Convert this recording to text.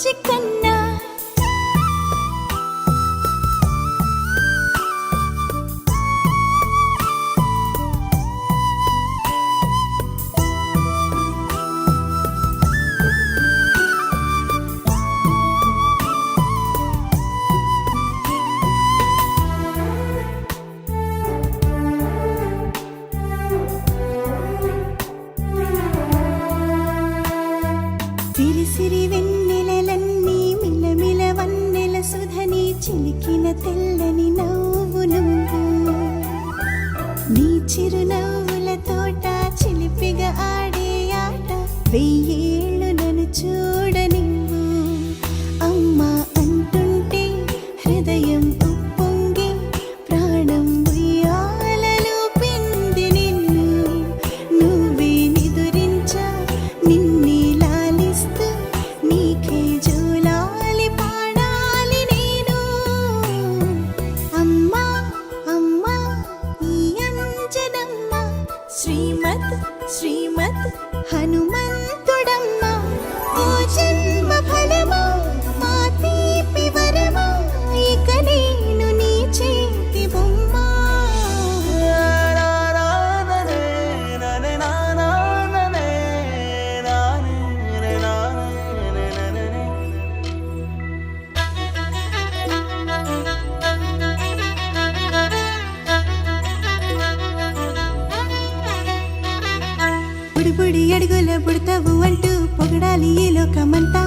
బుజ్జి కన్నా సిరి సిరి వెన్నెలలన్నీ మిలమిల వన్నెల సుధని చిలికిన తెల్లని నవ్వు నువ్వు నీ చిరునవ్వుల తోట చిలిపిగా ఆడే ఆట వెయ్యేళ్ళు నన్ను చూడ నువ్వు అమ్మా అంటుంటే హృదయం ఉప్పొంగి ప్రాణం ఉయ్యాలలో పిండి నిన్ను నువ్వే నిదురించా నిన్నే లాలిస్తూ నీకే జోలాలి పాడాలి నేను అమ్మా అమ్మా ఈ అంజనమ్మ శ్రీమత్ శ్రీమత్ హనుమంతుడమ్మ ఓ జన్మ ఫలమా మా తీపి వరమా ఇక నేను నీ చేతి బొమ్మ బుడి బుడి అడుగుల పుడతావు అంటూ పొగడాలి ఈ లోకమంతా